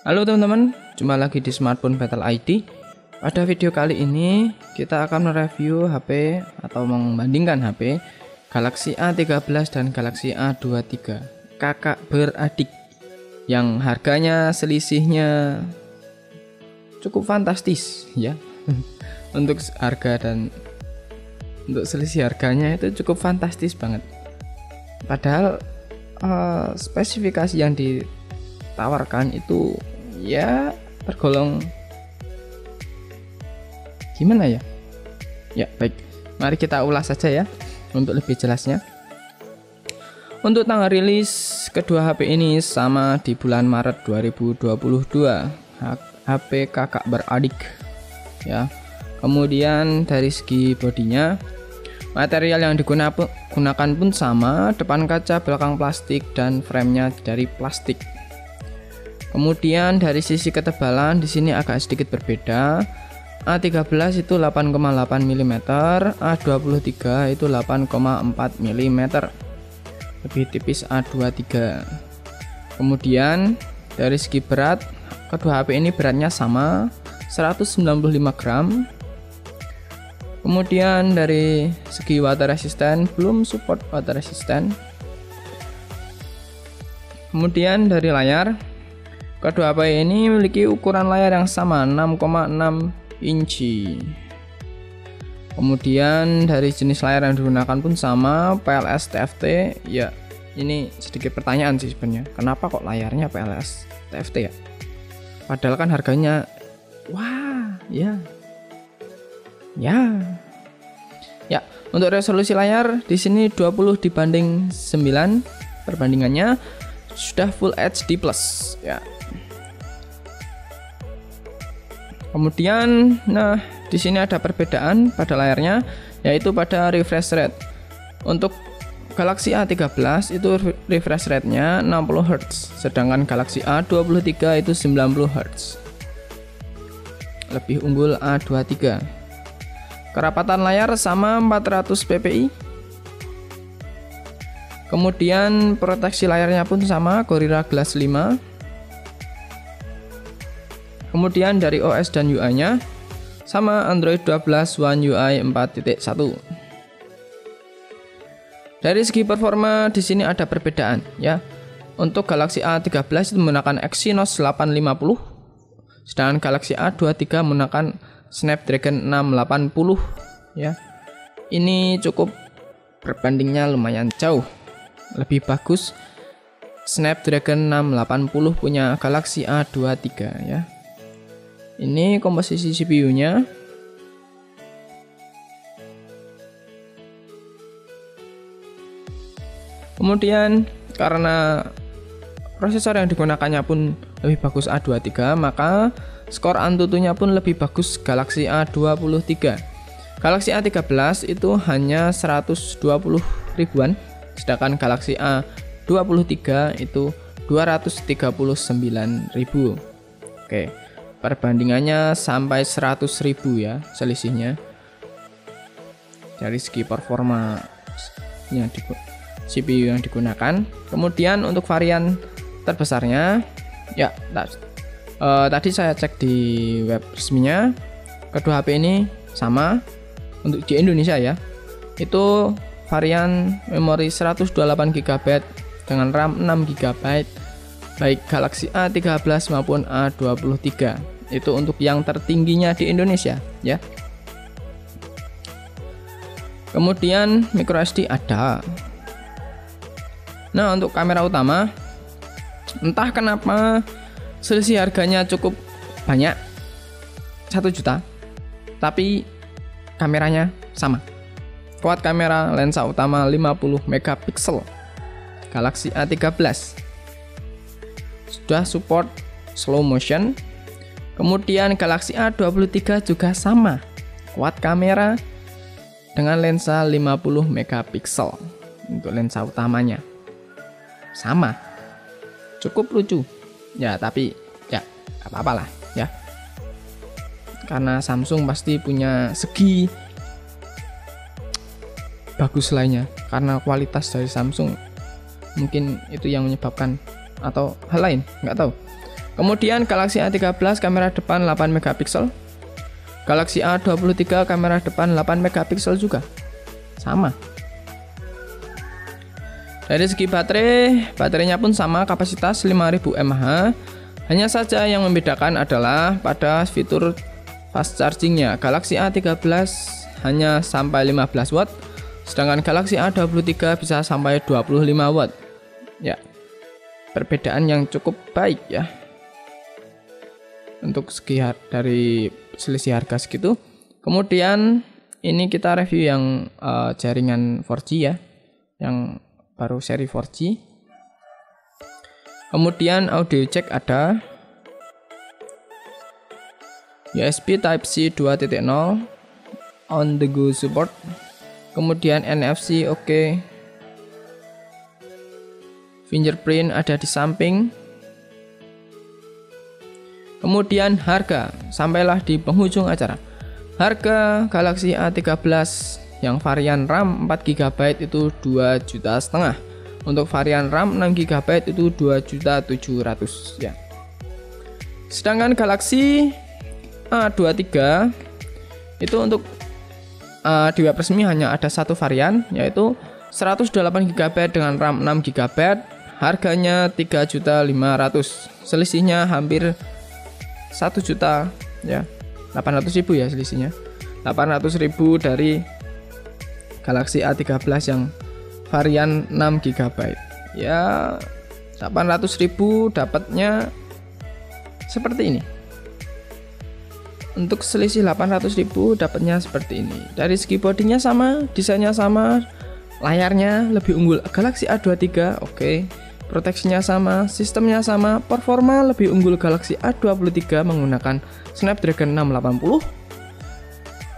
Halo teman-teman, jumpa lagi di Smartphone Battle ID. Pada video kali ini kita akan mereview HP atau membandingkan HP Galaxy A13 dan Galaxy A23, kakak beradik, yang harganya selisihnya cukup fantastis ya. Untuk harga dan untuk selisih harganya itu cukup fantastis banget. Padahal spesifikasi yang ditawarkan itu ya tergolong gimana ya? Ya baik, mari kita ulas saja ya untuk lebih jelasnya. Untuk tanggal rilis kedua HP ini sama di bulan Maret 2022. HP kakak beradik ya. Kemudian dari segi bodinya, material yang digunakan pun sama, depan kaca, belakang plastik, dan framenya dari plastik. Kemudian dari sisi ketebalan di sini agak sedikit berbeda. A13 itu 8,8 mm, A23 itu 8,4 mm. Lebih tipis A23. Kemudian dari segi berat, kedua HP ini beratnya sama, 195 gram. Kemudian dari segi water resistant, belum support water resistant. Kemudian dari layar, kedua HP ini memiliki ukuran layar yang sama, 6,6 inci. Kemudian dari jenis layar yang digunakan pun sama, PLS TFT. Ya, ini sedikit pertanyaan sih sebenarnya, kenapa kok layarnya PLS TFT ya? Padahal kan harganya, wah, ya. Untuk resolusi layar di sini 20 dibanding 9, perbandingannya sudah Full HD Plus ya. Kemudian, nah di sini ada perbedaan pada layarnya, yaitu pada refresh rate. Untuk Galaxy A13 itu refresh rate-nya 60 Hz, sedangkan Galaxy A23 itu 90 Hz. Lebih unggul A23. Kerapatan layar sama 400 ppi. Kemudian proteksi layarnya pun sama, Gorilla Glass 5. Kemudian dari OS dan UI-nya sama, Android 12 One UI 4.1. Dari segi performa di sini ada perbedaan ya. Untuk Galaxy A13 itu menggunakan Exynos 850, sedangkan Galaxy A23 menggunakan Snapdragon 680 ya. Ini cukup berbandingnya lumayan jauh. Lebih bagus Snapdragon 680 punya Galaxy A23 ya. Ini komposisi CPU-nya. Kemudian karena prosesor yang digunakannya pun lebih bagus A23, maka skor Antutunya pun lebih bagus Galaxy A23. Galaxy A13 itu hanya 120 ribuan, sedangkan Galaxy A23 itu 239.000. Oke, perbandingannya sampai 100.000 ya selisihnya dari segi performa CPU yang digunakan. Kemudian untuk varian terbesarnya ya, tadi saya cek di web resminya, kedua HP ini sama. Untuk di Indonesia ya, itu varian memori 128 GB dengan RAM 6 GB, baik Galaxy A13 maupun A23. Itu untuk yang tertingginya di Indonesia ya. Kemudian microSD ada. Nah, untuk kamera utama, entah kenapa selisih harganya cukup banyak, 1 juta, tapi kameranya sama. Kuat kamera, lensa utama 50 megapiksel. Galaxy A13 sudah support slow motion. Kemudian Galaxy A23 juga sama, kuat kamera dengan lensa 50 megapiksel untuk lensa utamanya. Sama, cukup lucu ya, tapi ya apa-apalah ya, karena Samsung pasti punya segi bagus lainnya, karena kualitas dari Samsung mungkin itu yang menyebabkan atau hal lain, nggak tahu. Kemudian Galaxy A13 kamera depan 8 megapiksel. Galaxy A23 kamera depan 8 megapiksel juga. Sama. Dari segi baterainya pun sama, kapasitas 5000 mAh. Hanya saja yang membedakan adalah pada fitur fast chargingnya. Galaxy A13 hanya sampai 15 watt, sedangkan Galaxy A23 bisa sampai 25 watt. Ya, perbedaan yang cukup baik ya. Untuk segi dari selisih harga segitu. Kemudian ini kita review yang jaringan 4G ya, yang baru seri 4G. Kemudian audio jack ada, USB Type-C 2.0, on the go support, kemudian NFC oke. Fingerprint ada di samping. Kemudian harga, sampailah di penghujung acara. Harga Galaxy A13 yang varian RAM 4GB itu 2,5 juta. Untuk varian RAM 6GB itu 2.700.000 ya. Sedangkan Galaxy A23 itu untuk di web resmi hanya ada satu varian, yaitu 128GB dengan RAM 6GB. Harganya 3.500.000. Selisihnya hampir 1 juta ya, 800.000 ya selisihnya, 800.000 dari Galaxy A13 yang varian 6GB ya. 800.000 dapatnya seperti ini. Untuk selisih 800.000 dapatnya seperti ini. Dari segi bodinya sama, desainnya sama, layarnya lebih unggul Galaxy A23, oke. Proteksinya sama, sistemnya sama, performa lebih unggul Galaxy A23 menggunakan Snapdragon 680.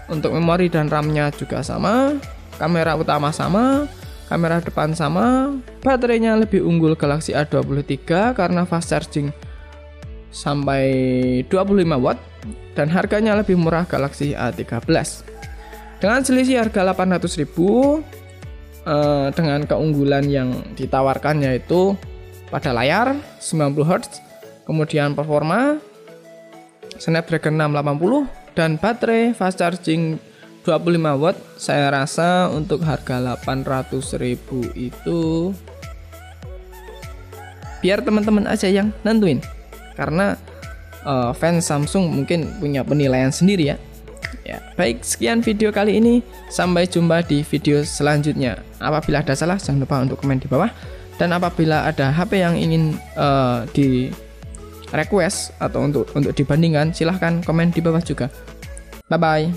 Untuk memori dan RAM-nya juga sama, kamera utama sama, kamera depan sama, baterainya lebih unggul Galaxy A23 karena fast charging sampai 25 watt, dan harganya lebih murah Galaxy A13. Dengan selisih harga 800.000, dengan keunggulan yang ditawarkan yaitu pada layar 90Hz, kemudian performa Snapdragon 680 dan baterai fast charging 25 watt, saya rasa untuk harga 800.000 itu biar teman-teman aja yang nentuin, karena fans Samsung mungkin punya penilaian sendiri ya. Ya, baik, sekian video kali ini. Sampai jumpa di video selanjutnya. Apabila ada salah, jangan lupa untuk komen di bawah. Dan apabila ada HP yang ingin di request atau untuk dibandingkan, silahkan komen di bawah juga. Bye bye.